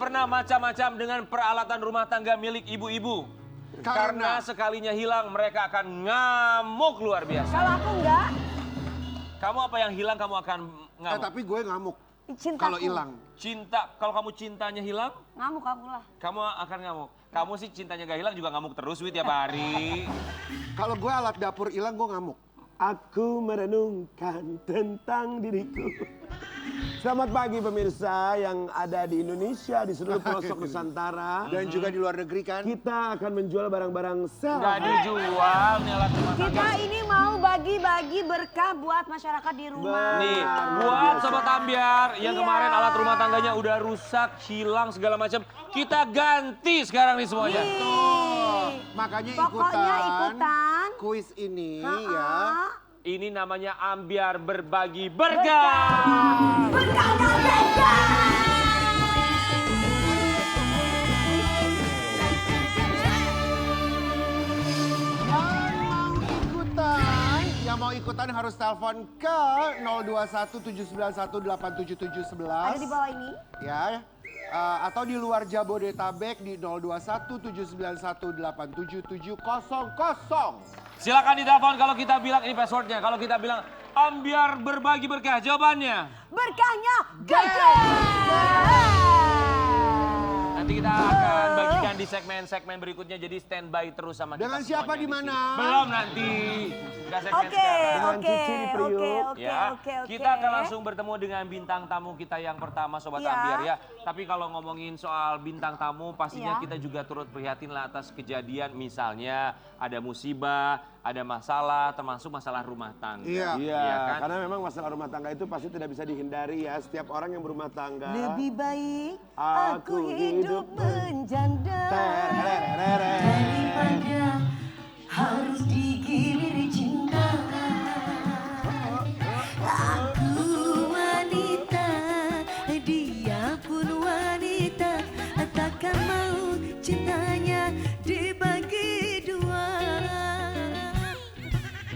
pernah macam-macam dengan peralatan rumah tangga milik ibu-ibu. Karena sekalinya hilang mereka akan ngamuk luar biasa. Kalau aku enggak. Kamu apa yang hilang kamu akan ngamuk. Tapi gue ngamuk. Cintaku. Kalau hilang. Kalau kamu cintanya hilang, Ngamuk aku lah. kamu akan ngamuk. Kamu sih cintanya gak hilang juga ngamuk terus tiap hari. Kalau gue alat dapur hilang, gue ngamuk. Aku merenungkan tentang diriku. Selamat pagi pemirsa yang ada di Indonesia, di seluruh pelosok Nusantara. Dan juga di luar negeri kan. Kita akan menjual barang-barang sel. Gak dijual nih alat rumah tangga. Kita ini mau bagi-bagi berkah buat masyarakat di rumah. Nih, buat Sobat Ambiar yang Iya. kemarin alat rumah tangganya udah rusak, hilang segala macam. Kita ganti sekarang nih semuanya. Makanya Pokoknya ikutan. kuis ini Ha-ha. ya. Ini namanya Ambiar Berbagi Berkah. Berkah Merdeka. Yang mau ikutan harus telepon ke 021-791-87711. Ada di bawah ini. Ya. Atau di luar Jabodetabek di 021-791-87700. Silakan ditelepon kalau kita bilang ini passwordnya. Kalau kita bilang Ambiar Berbagi Berkah, jawabannya. Berkahnya gede. Nanti kita akan bagikan di segmen-segmen berikutnya. Jadi standby terus sama kita. Dengan siapa semuanya di mana? sini. Belum nanti. Kita segmen Oke, sekarang. Dengan oke, Cici di Priuk. oke. Ya, kita akan langsung bertemu dengan bintang tamu kita yang pertama Sobat Iya. Ambiar ya. Tapi kalau ngomongin soal bintang tamu pastinya Iya. kita juga turut prihatin lah atas kejadian misalnya ada musibah, ada masalah termasuk masalah rumah tangga. Iya. Iya, kan? karena memang masalah rumah tangga itu pasti tidak bisa dihindari ya. Setiap orang yang berumah tangga. Lebih baik Aku aku hidup menjanda Tererere. daripada harus digilir cinta. Aku wanita, dia pun wanita, takkan mau cintanya dibagi dua.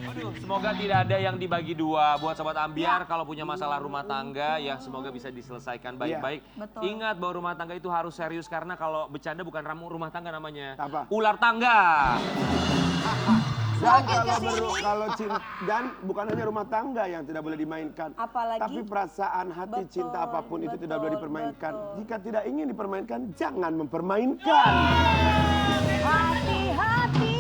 Aduh, semoga tidak ada yang dibagi dua. Buat Sobat Ambiar kalau punya masalah rumah tangga ya semoga bisa diselesaikan baik-baik. Betul. Ingat bahwa rumah tangga itu harus serius karena kalau bercanda bukan rumah tangga namanya. Apa? Ular tangga. Dan bukan hanya rumah tangga yang tidak boleh dimainkan, Apalagi? tapi perasaan hati Betul, cinta apapun itu tidak boleh betul, dipermainkan. betul. Jika tidak ingin dipermainkan, jangan mempermainkan. Hati-hati,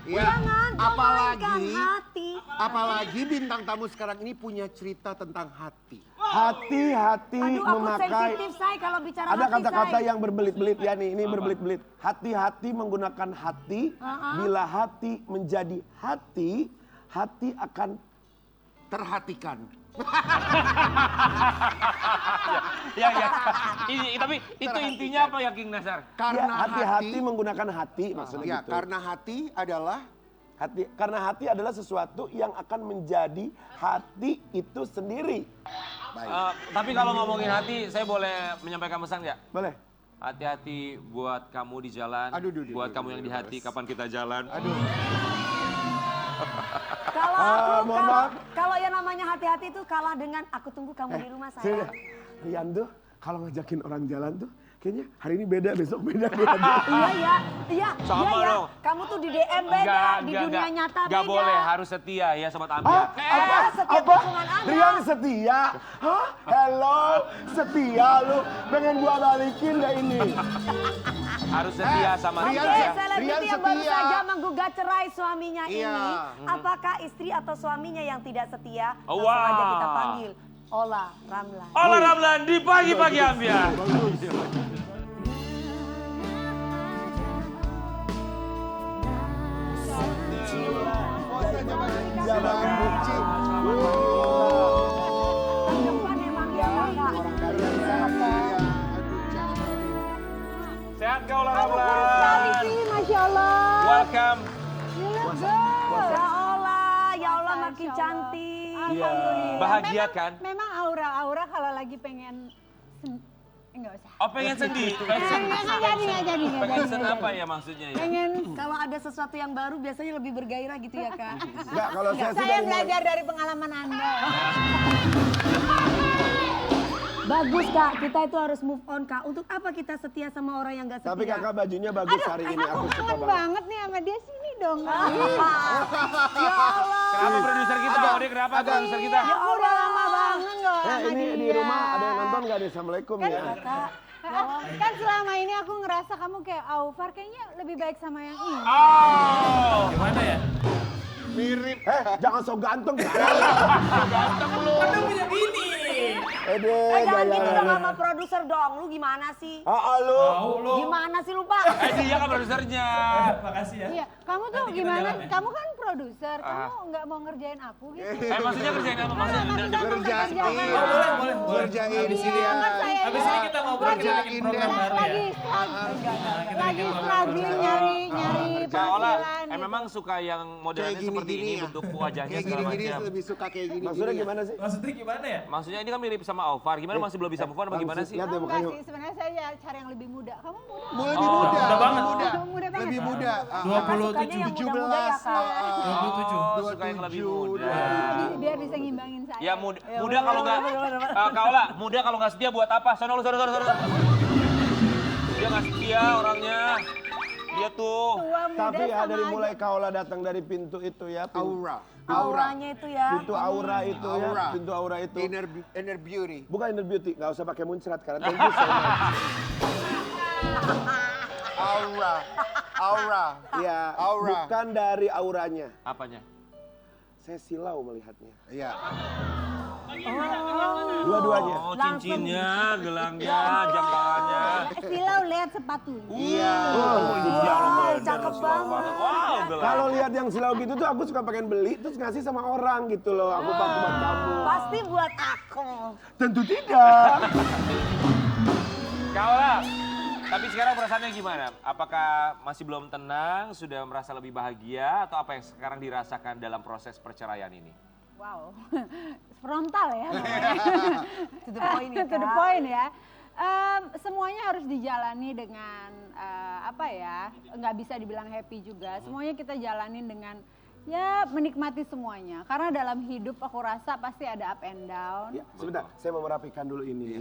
Iya. jangan kau mainkan Apalagi- hati. Apalagi bintang tamu sekarang ini punya cerita tentang hati. Hati-hati Aduh, aku memakai. sensitif say kalau bicara Ada hati kata-kata say. yang berbelit-belit ya nih, ini berbelit-belit. Hati-hati menggunakan hati. Bila hati menjadi hati, hati akan Terhatikan. Ya. Tapi itu intinya apa ya King Nasar? ya, Karena hati-hati menggunakan hati maksudnya Ya, gitu. karena hati adalah Karena hati adalah sesuatu yang akan menjadi hati itu sendiri. Tapi kalau ngomongin hati, saya boleh menyampaikan pesan nggak? Boleh? Hati-hati buat kamu di jalan, Aduh, buat kamu yang di hati, kapan kita jalan. Kalau aku, mohon maaf. kalau yang namanya hati-hati itu kalah dengan aku tunggu kamu di rumah saya. Rian tuh kalau ngajakin orang jalan tuh kayaknya hari ini beda, besok beda. Iya. Sama iya. dong. Kamu tuh di DM beda, di dunia nyata beda. Nggak boleh, harus setia ya Sobat Ambiar. Setiap hubungan Anda. Rian setia? Hah? Hello? Setia lu? Pengen gua balikin gak ini? Harus setia sama Oke, dia. Rian selebriti yang baru setia. saja menggugat cerai suaminya Iya. ini. Apakah istri atau suaminya yang tidak setia? Oh, Langsung aja wow. kita panggil. Ola Ramlan. Olah Ramlan di pagi-pagi Ambiar. Jalan buci. Perempuan emang ya, Kak. Sehat kau Olah Sekali Ramlan. sih, Masya Allah. Welcome. Ya Allah makin cantik. Alhamdulillah. Bahagia kan? Memang aura-aura kalau lagi pengen enggak usah. Oh pengen sedih? Nggak jadi. Pengen sen apa ya maksudnya ya? Pengen Kalau ada sesuatu yang baru biasanya lebih bergairah gitu ya Kak. Enggak, kalau saya sih saya dari mulai, belajar dari pengalaman Anda. Bagus Kak, kita itu harus move on Kak. Untuk apa kita setia sama orang yang gak setia? Tapi kakak bajunya bagus hari ini, aku suka Kangen banget. banget nih sama dia, sini dong. Ya Allah. Kenapa produser kita? Ode kenapa produser kita? Ya Aku udah lama banget loh sama ini dia. di rumah ada yang nonton gak nih? Assalamualaikum ya. Kak, Kan selama ini aku ngerasa kamu kayak Aufar kayaknya lebih baik sama yang ini. Oh. Gimana ya? Mirip. Jangan sok ganteng. Ganteng lu. Kan punya bini. jangan gitu dong sama produser dong. Lu gimana sih? Lu. Tahu lo. Gimana sih lu Pak? Dia kan produsernya. Makasih ya. Iya, kamu tuh Nanti kita gimana? jalan ya. Kamu kan produser, kamu nggak mau ngerjain aku gitu? Maksudnya kerjain apa? Maksudnya Kerjain. Boleh. Kerjain Habis ini dia. ya. Kan saya Habis ini kita ngobrol kita bikin program baru ya. lagi struggling nyari Kak Ola, penghasilan memang suka yang modelnya seperti ini, ya. bentuk wajahnya Kayak segala gini-gini macam. lebih suka kayak gini. Maksudnya gimana sih? Maksudnya gimana ya? Maksudnya ini kan mirip sama Aufar, gimana masih belum bisa move on apa gimana sih? Lihat ya Enggak mukanya. sih, sebenarnya saya cari yang lebih muda. Kamu muda? Lebih muda. Muda banget. Muda banget. Lebih muda. Sukanya yang muda-muda ya Kak. 27. Oh, suka yang lebih muda. Biar bisa ngimbangin saya. Ya muda kalau nggak, Kak Ola, muda kalau nggak setia buat apa? Sono. Dia nggak setia orangnya. Dia tuh. Tua muda Tapi ya sama dari aja. mulai Kaola datang dari pintu itu ya. Aura. Auranya itu ya. Pintu aura itu ya. Aura. Pintu aura itu. Inner beauty. Bukan inner beauty, nggak usah pakai muncrat karena thank you so much. Aura. Ya, Aura. bukan dari auranya. Apanya? Saya silau melihatnya. Iya. Dua-duanya. Oh, cincinnya, gelangnya, jam tangannya. Silau lihat sepatunya. Iya. Cakep banget. Wow, gelang. Kalau lihat yang silau gitu tuh aku suka pengen beli terus ngasih sama orang gitu loh. Aku pakai buat kamu. Pasti buat aku. Tentu tidak. Kak Ola, tapi sekarang perasaannya gimana? Apakah masih belum tenang, sudah merasa lebih bahagia, atau apa yang sekarang dirasakan dalam proses perceraian ini? Wow, frontal ya. To the point ya, To the Kak. point ya. Semuanya harus dijalani dengan apa ya? Nggak bisa dibilang happy juga. Semuanya kita jalanin dengan ya menikmati semuanya. Karena dalam hidup aku rasa pasti ada up and down. Ya, sebentar, saya mau merapikan dulu ini.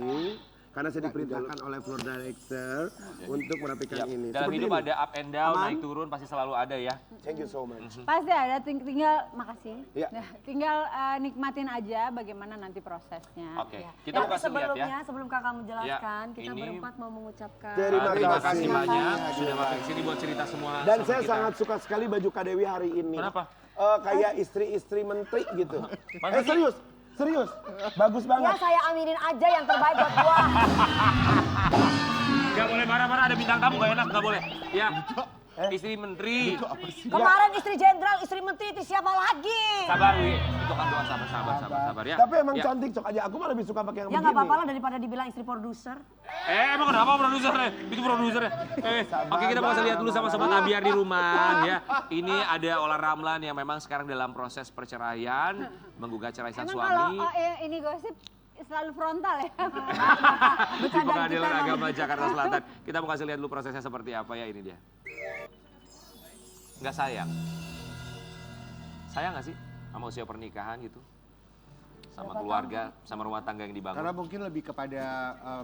Karena saya diperintahkan oleh floor director untuk merapikan ini. Dalam Seperti hidup ini. ada up and down, Aman? naik turun, pasti selalu ada ya. Thank you so much. Pasti ada, tinggal makasih. Iya. Nah, tinggal nikmatin aja bagaimana nanti prosesnya. Oke, Ya. kita mau Tapi kasih lihat ya. sebelum kakak menjelaskan, kita ini- berempat mau mengucapkan. Terima Terima kasih. kasih banyak sudah mampir ke sini buat cerita semua. Dan sama saya kita. sangat suka sekali baju Kak Dewi hari ini. Kenapa? Kayak istri-istri menteri gitu. Masa sih? Serius. Bagus Ya banget. saya aminin aja yang terbaik buat gua. Gak boleh marah-marah, ada bintang tamu, gak enak, gak boleh. Ya, istri menteri. Kemarin istri jenderal, istri menteri, itu siapa lagi? Sabar, Wi. Itu kan doa sabar ya. Tapi emang Ya. cantik cok aja. Aku mah lebih suka pakai yang Ya begini. nggak apa-apa lah daripada dibilang istri produser. Emang kenapa produsernya? Itu produsernya. Oke, kita bakal lihat dulu sama Sobat Abiar di rumah ya. Ini ada Ola Ramlan yang memang sekarang dalam proses perceraian, menggugat cerai sang Emang kalau suami. ini gosip selalu frontal ya. Di Pengadilan Agama Jakarta Selatan. Kita mau kasih lihat dulu prosesnya seperti apa ya, ini dia. Nggak sayang. Sayang nggak sih sama usia pernikahan gitu? Sama keluarga, sama rumah tangga yang dibangun? Karena mungkin lebih kepada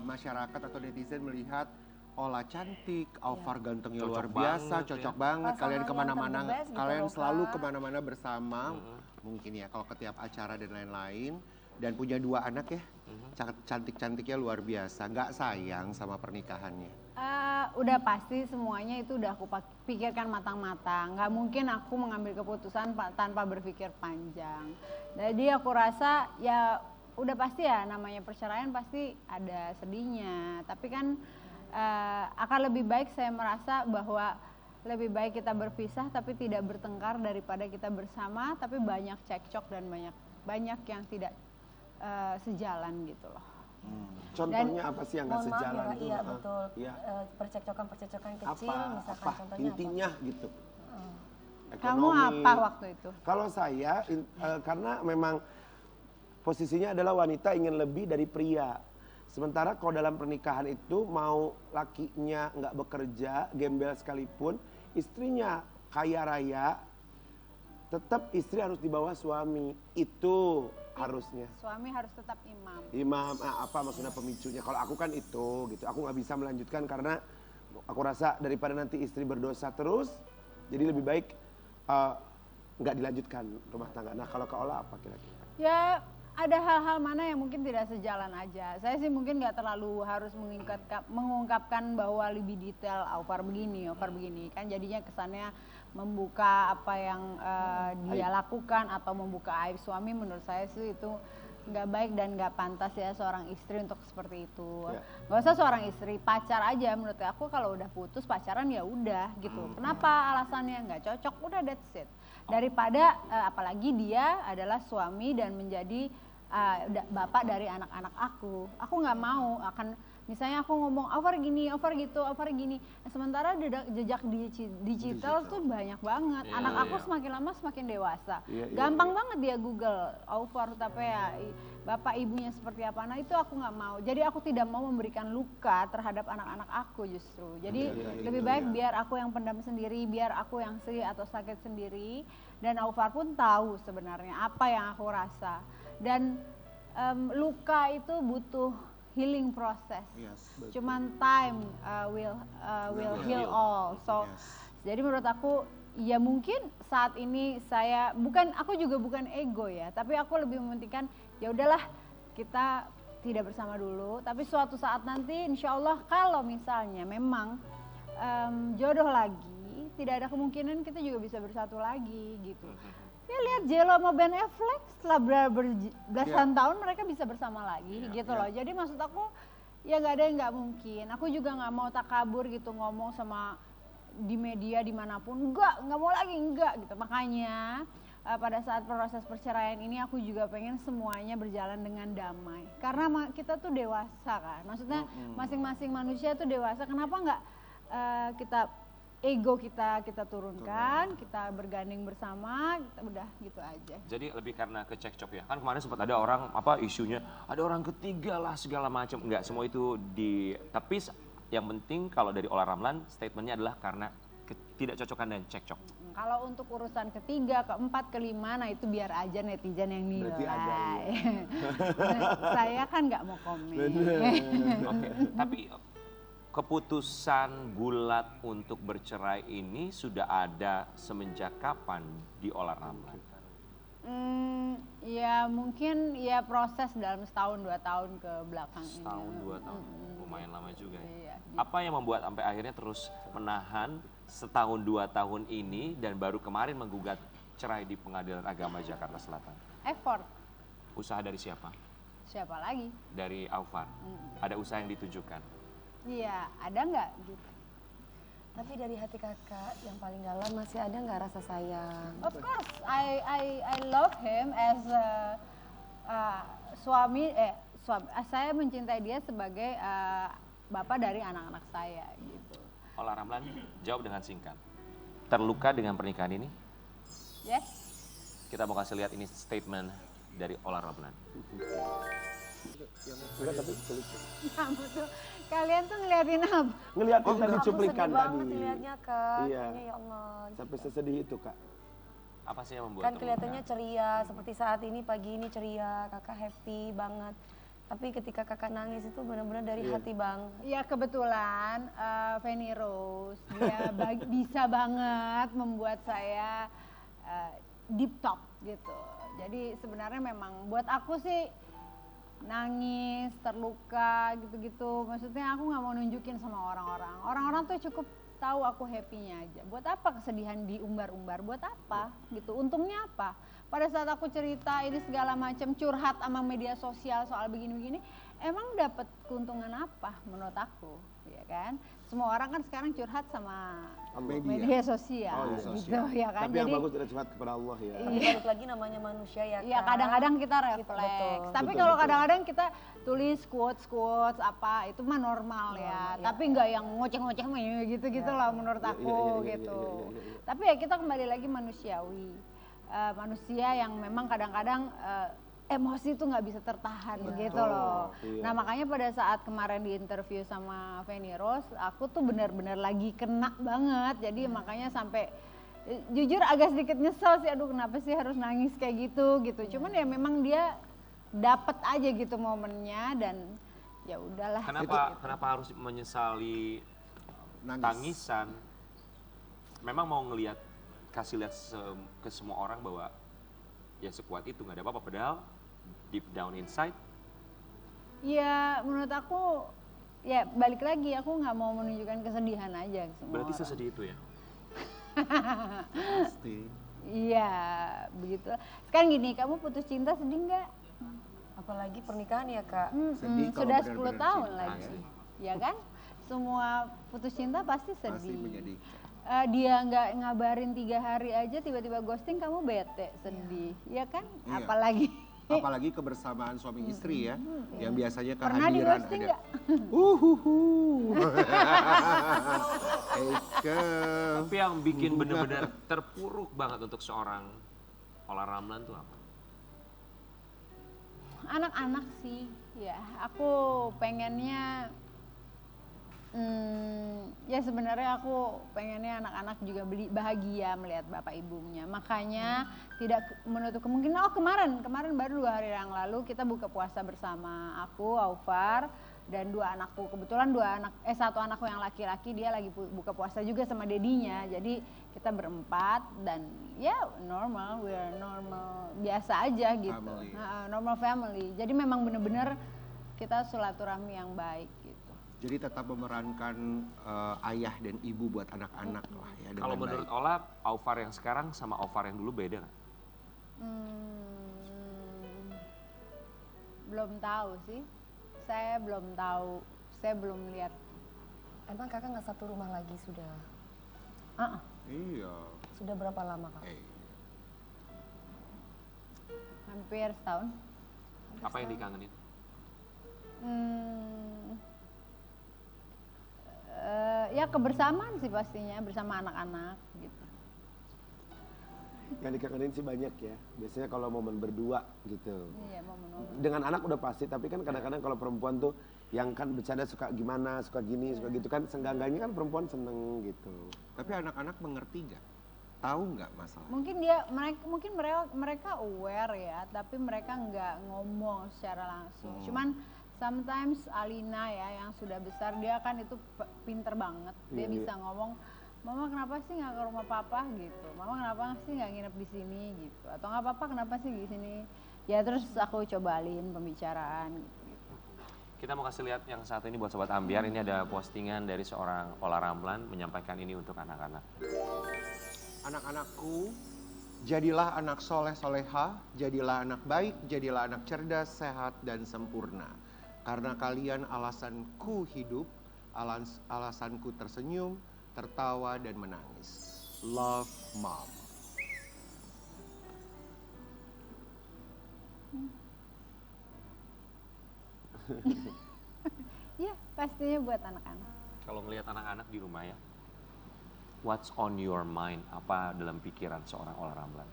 masyarakat atau netizen melihat Ola cantik, Aufar gantengnya Cocok luar biasa, banget, cocok ya. banget. Pasangan Kalian yang kemana-mana, the best gitu kalian loh, selalu Kak. kemana-mana bersama. Mungkin ya kalau ke tiap acara dan lain-lain. Dan punya 2 anak ya, cantik-cantiknya luar biasa. Nggak sayang sama pernikahannya. Udah pasti semuanya itu udah aku pikirkan matang-matang. Nggak mungkin aku mengambil keputusan tanpa berpikir panjang. Jadi aku rasa ya udah pasti ya namanya perceraian pasti ada sedihnya. Tapi kan akan lebih baik saya merasa bahwa lebih baik kita berpisah tapi tidak bertengkar daripada kita bersama tapi banyak cekcok dan banyak yang tidak sejalan gitu loh. Contohnya apa sih yang nggak Mohon maaf sejalan ya, tuh? iya betul. Iya. Percekcokan kecil, misalkan Apa contohnya intinya gitu? Kamu Ekonomi. apa waktu itu? Kalau saya karena memang posisinya adalah wanita ingin lebih dari pria. Sementara kalau dalam pernikahan itu mau lakinya nggak bekerja, gembel sekalipun, istrinya kaya raya, tetap istri harus di bawah suami. Itu harusnya. Suami harus tetap imam. Imam, apa maksudnya pemicunya? Kalau aku kan itu gitu. Aku nggak bisa melanjutkan karena aku rasa daripada nanti istri berdosa terus, jadi lebih baik nggak dilanjutkan rumah tangga. Nah kalau Kak Ola apa kira-kira? Ya ada hal-hal mana yang mungkin tidak sejalan aja. Saya sih mungkin nggak terlalu harus mengungkapkan bahwa lebih detail Aufar begini kan jadinya kesannya membuka apa yang dia lakukan atau membuka aib suami. Menurut saya sih itu nggak baik dan nggak pantas ya seorang istri untuk seperti itu. Nggak usah seorang istri, pacar aja menurut aku kalau udah putus pacaran ya udah gitu. Kenapa alasannya nggak cocok? Udah that's it. Daripada apalagi dia adalah suami dan menjadi bapak dari anak-anak aku nggak mau akan misalnya aku ngomong Aufar gini, Aufar gitu, Aufar gini. Sementara jejak digital tuh banyak banget. Anak aku semakin lama semakin dewasa. Gampang banget dia Google Aufar tapi ya bapak ibunya seperti apa. Nah itu aku nggak mau. Jadi aku tidak mau memberikan luka terhadap anak-anak aku justru. Jadi lebih baik biar aku yang pendam sendiri, biar aku yang sedih atau sakit sendiri. Dan Aufar pun tahu sebenarnya apa yang aku rasa. Dan luka itu butuh healing process. Cuman time will heal all. So jadi menurut aku ya mungkin saat ini aku juga bukan ego ya, tapi aku lebih mementingkan ya udahlah kita tidak bersama dulu, tapi suatu saat nanti insya Allah kalau misalnya memang jodoh lagi, tidak ada kemungkinan kita juga bisa bersatu lagi gitu. Ya lihat J.Lo sama Ben Affleck setelah belasan tahun mereka bisa bersama lagi gitu loh. Jadi maksud aku ya nggak ada yang nggak mungkin. Aku juga nggak mau takabur gitu ngomong sama di media dimanapun. Nggak mau lagi enggak gitu. Makanya pada saat proses perceraian ini aku juga pengen semuanya berjalan dengan damai. Karena kita tuh dewasa kan. Maksudnya masing-masing manusia tuh dewasa. Kenapa nggak ego kita turunkan, kita bergandeng bersama, kita udah gitu aja. Jadi lebih karena kecekcok ya. Kan kemarin sempat ada orang isunya ada orang ketiga lah segala macam. Enggak, semua itu ditepis. Yang penting kalau dari Ola Ramlan statementnya adalah karena ketidakcocokan dan cekcok. Kalau untuk urusan ketiga, keempat, kelima, nah itu biar aja netizen yang nilai. Berarti ada, Saya kan nggak mau komen. Oke, tapi keputusan bulat untuk bercerai ini sudah ada semenjak kapan di Ola Ramlan? Ya mungkin ya proses dalam setahun 2 tahun ke belakang ini. Setahun 2 tahun, lumayan lama juga ya. Iya, gitu. Apa yang membuat sampai akhirnya terus menahan setahun 2 tahun ini dan baru kemarin menggugat cerai di Pengadilan Agama Jakarta Selatan? Effort. Usaha dari siapa? Siapa lagi? Dari Aufar. Ada usaha yang ditujukan? Iya, ada nggak gitu? Tapi dari hati kakak yang paling dalam masih ada nggak rasa sayang? Of course, I love him as suami. Saya mencintai dia sebagai bapak dari anak-anak saya gitu. Ola Ramlan, jawab dengan singkat. Terluka dengan pernikahan ini? Yes. Kita mau kasih lihat ini statement dari Ola Ramlan. Enggak, tapi sulit. Kamu tuh, kalian tuh ngeliatin apa? Ngeliatin tadi Aku cuplikan sedih banget tadi. ngeliatnya kak, Iya. kayaknya ya Allah. Sampai sesedih itu Kak. Apa sih yang membuat Kan terluka? kelihatannya ceria, seperti saat ini pagi ini ceria, kakak happy banget. Tapi ketika kakak nangis itu benar-benar dari hati bang. Ya kebetulan Feni Rose dia bisa banget membuat saya deep talk gitu. Jadi sebenarnya memang buat aku sih nangis, terluka gitu-gitu. Maksudnya aku nggak mau nunjukin sama orang-orang. Orang-orang tuh cukup tahu aku happy-nya aja. Buat apa kesedihan diumbar-umbar? Buat apa gitu? Untungnya apa? Pada saat aku cerita ini segala macam curhat sama media sosial soal begini-begini, emang dapat keuntungan apa menurut aku, ya kan? Semua orang kan sekarang curhat sama media sosial, gitu ya kan? Tapi yang bagus tidak curhat kepada Allah ya. Tapi balik lagi namanya manusia ya Iya Kak. kadang-kadang kita refleks. Betul. Tapi Betul, kalau betul. kadang-kadang kita tulis quotes apa itu mah normal ya. Iya. Tapi nggak yang ngoceh-ngoceh gitu-gitu lah menurut aku iya, gitu. iya. Tapi ya kita kembali lagi manusiawi. Manusia yang memang kadang-kadang emosi itu nggak bisa tertahan gitu loh. Iya. Nah makanya pada saat kemarin di interview sama Feni Rose, aku tuh benar-benar lagi kena banget. Jadi makanya sampai Jujur agak sedikit nyesel sih, aduh kenapa sih harus nangis kayak gitu. Cuman ya memang dia dapat aja gitu momennya dan ya udahlah. Kenapa harus menyesali Nangis. tangisan? Memang mau kasih lihat ke semua orang bahwa ya sekuat itu, nggak ada apa-apa, padahal deep down inside. Ya menurut aku ya balik lagi, aku nggak mau menunjukkan kesedihan aja ke semua Berarti orang. sesedih itu ya? Pasti. Iya begitu. Sekarang gini, kamu putus cinta sedih nggak? Apalagi pernikahan ya kak. Sedih kalau Sudah benar-benar 10 tahun cinta. lagi, Asli. ya kan? Semua putus cinta pasti Pasti sedih. menyedihkan. Dia nggak ngabarin 3 hari aja tiba-tiba ghosting, kamu bete, sedih, ya kan? Iya. Apalagi Apalagi kebersamaan suami istri ya, yang biasanya pernah di kehadiran ghosting ada. nggak? Eka. Tapi yang bikin bener-bener terpuruk banget untuk seorang Ola Ramlan tuh apa? Anak-anak sih, ya. Aku pengennya, ya sebenarnya aku pengennya anak-anak juga bahagia melihat bapak ibunya. Makanya tidak menutup kemungkinan. Oh kemarin baru 2 hari yang lalu kita buka puasa bersama aku, Aufar, dan 2 anakku. Kebetulan 1 anakku yang laki-laki dia lagi buka puasa juga sama dedinya. Jadi kita berempat dan ya normal, we are normal, biasa aja gitu. Family. Normal family. Jadi memang bener-bener kita silaturahmi yang baik gitu. Jadi tetap memerankan ayah dan ibu buat anak-anak lah ya. dengan Kalau menurut baik. Ola, Aufar yang sekarang sama Aufar yang dulu beda nggak? Belum tahu sih. Saya belum tahu. Saya belum lihat. Emang kakak nggak satu rumah lagi sudah? Iya. Sudah berapa lama kak? Hampir setahun. Apa yang dikangenin? Ya kebersamaan sih pastinya bersama anak-anak gitu. Yang dikangenin sih banyak ya. Biasanya kalau momen berdua gitu. Iya momen-momen. Dengan anak udah pasti, tapi kan kadang-kadang kalau perempuan tuh yang kan bercanda suka gimana, suka gini, suka gitu kan, senggangganya kan perempuan seneng gitu. Tapi anak-anak mengerti nggak? Tahu nggak masalah? Mungkin mereka aware ya, tapi mereka nggak ngomong secara langsung. Cuman sometimes Alina ya yang sudah besar, dia kan itu pinter banget. Dia Iya, bisa ngomong, Mama kenapa sih nggak ke rumah Papa gitu? Mama kenapa sih nggak nginep di sini gitu? Atau nggak Papa kenapa sih di sini? Ya terus aku cobain pembicaraan gitu. Kita mau kasih lihat yang satu ini buat Sobat Ambiar. Ini ada postingan dari seorang Ola Ramlan menyampaikan ini untuk anak-anak. Anak-anakku, jadilah anak soleh soleha, jadilah anak baik, jadilah anak cerdas, sehat, dan sempurna. Karena kalian alasanku hidup, alasanku tersenyum, tertawa, dan menangis. Love, Mom. Ya pastinya buat anak-anak. Kalau ngelihat anak-anak di rumah ya, what's on your mind? Apa dalam pikiran seorang Ola Ramlan?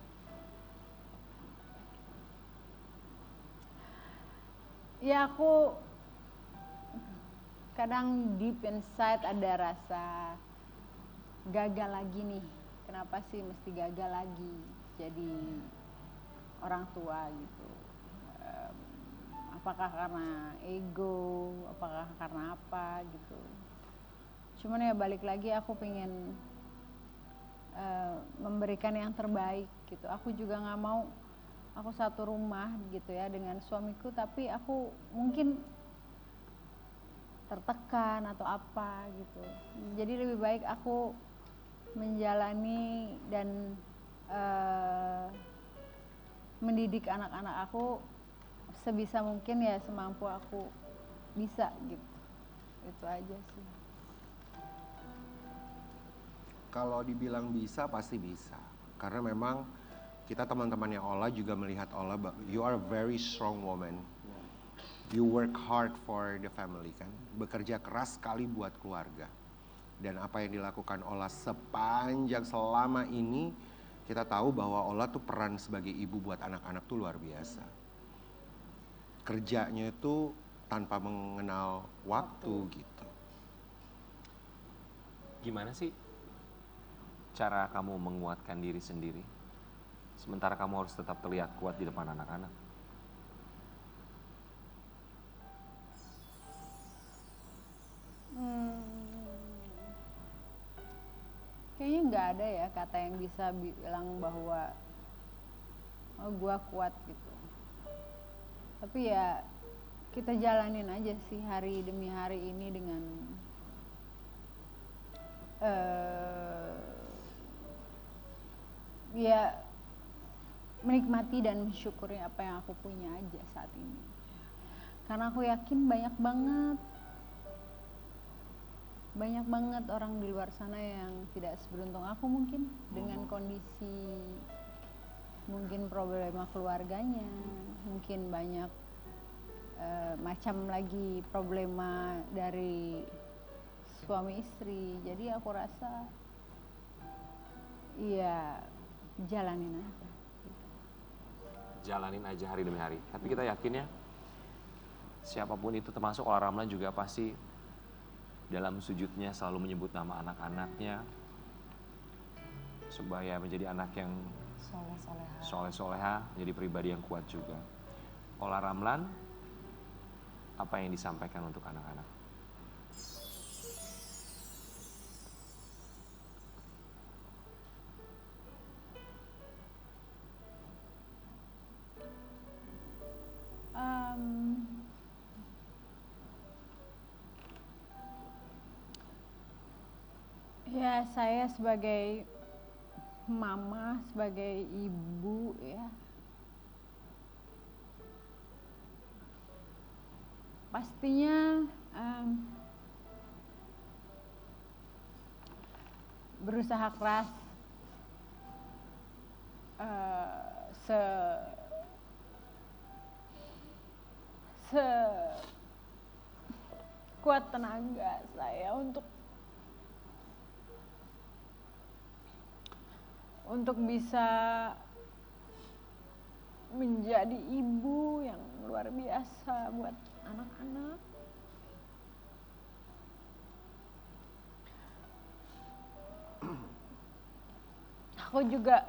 Ya aku kadang deep inside ada rasa gagal lagi nih. Kenapa sih mesti gagal lagi jadi orang tua gitu. Apakah karena ego, apakah karena apa gitu. Cuman ya balik lagi aku pengen memberikan yang terbaik gitu. Aku juga nggak mau aku satu rumah gitu ya dengan suamiku, tapi aku mungkin tertekan atau apa gitu. Jadi lebih baik aku menjalani dan mendidik anak-anak aku sebisa mungkin ya semampu aku bisa gitu. Itu aja sih. Kalau dibilang bisa, pasti bisa. Karena memang kita teman-temannya Ola juga melihat Ola, you are a very strong woman. You work hard for the family kan. Bekerja keras sekali buat keluarga. Dan apa yang dilakukan Ola selama ini, kita tahu bahwa Ola tuh peran sebagai ibu buat anak-anak tuh luar biasa. Kerjanya itu tanpa mengenal waktu gitu. Gimana sih cara kamu menguatkan diri sendiri? Sementara kamu harus tetap terlihat kuat di depan anak-anak. Kayaknya nggak ada ya kata yang bisa bilang bahwa oh, gua kuat gitu. Tapi ya kita jalanin aja sih hari demi hari ini dengan ya menikmati dan mensyukuri apa yang aku punya aja saat ini. Karena aku yakin banyak banget orang di luar sana yang tidak seberuntung aku mungkin dengan kondisi mungkin problema keluarganya, mungkin banyak macam lagi problema dari suami istri. Jadi aku rasa ya jalanin aja. Jalanin aja hari demi hari. Tapi kita yakin ya, siapapun itu termasuk Ola Ramlan juga pasti dalam sujudnya selalu menyebut nama anak-anaknya supaya menjadi anak yang soleh-soleha, menjadi pribadi yang kuat juga. Ola Ramlan, apa yang disampaikan untuk anak-anak? Ya saya sebagai mama, sebagai ibu ya, pastinya berusaha keras sekuat tenaga saya untuk bisa menjadi ibu yang luar biasa buat anak-anak. Aku juga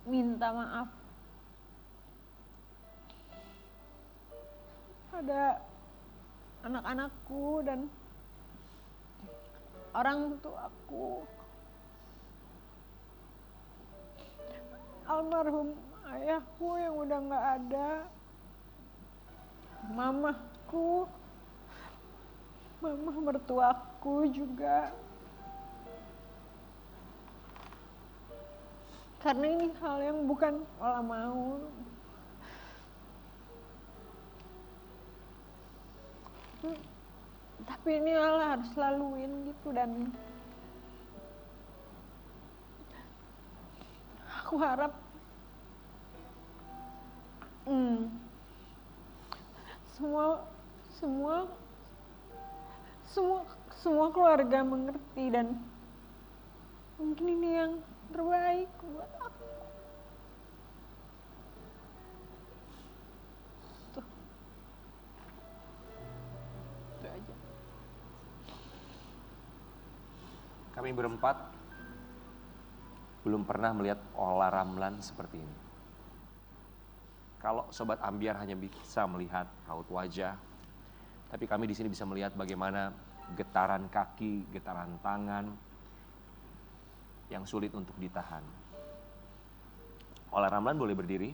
minta maaf pada anak-anakku dan orang tuaku. Almarhum ayahku yang udah gak ada, mamaku, mama mertuaku juga. Karena ini hal yang bukan Ola mau. Tapi ini Ola harus laluin gitu, dan aku harap semua keluarga mengerti, dan mungkin ini yang terbaik buat aku. Tuh. Itu aja. Kami berempat belum pernah melihat Ola Ramlan seperti ini. Kalau Sobat Ambiar hanya bisa melihat raut wajah, tapi kami di sini bisa melihat bagaimana getaran kaki, getaran tangan yang sulit untuk ditahan. Ola Ramlan boleh berdiri.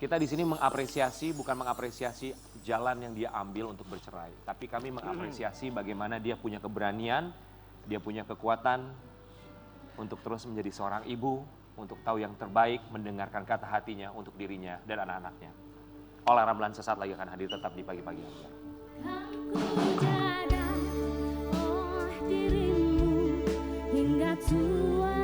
Kita di sini mengapresiasi, bukan mengapresiasi jalan yang dia ambil untuk bercerai, tapi kami mengapresiasi bagaimana dia punya keberanian, dia punya kekuatan untuk terus menjadi seorang ibu, untuk tahu yang terbaik, mendengarkan kata hatinya untuk dirinya dan anak-anaknya. Ola Ramlan sesaat lagi akan hadir tetap di Pagi-Pagi Ambiar. Kan ku jaga, oh dirimu hingga tua.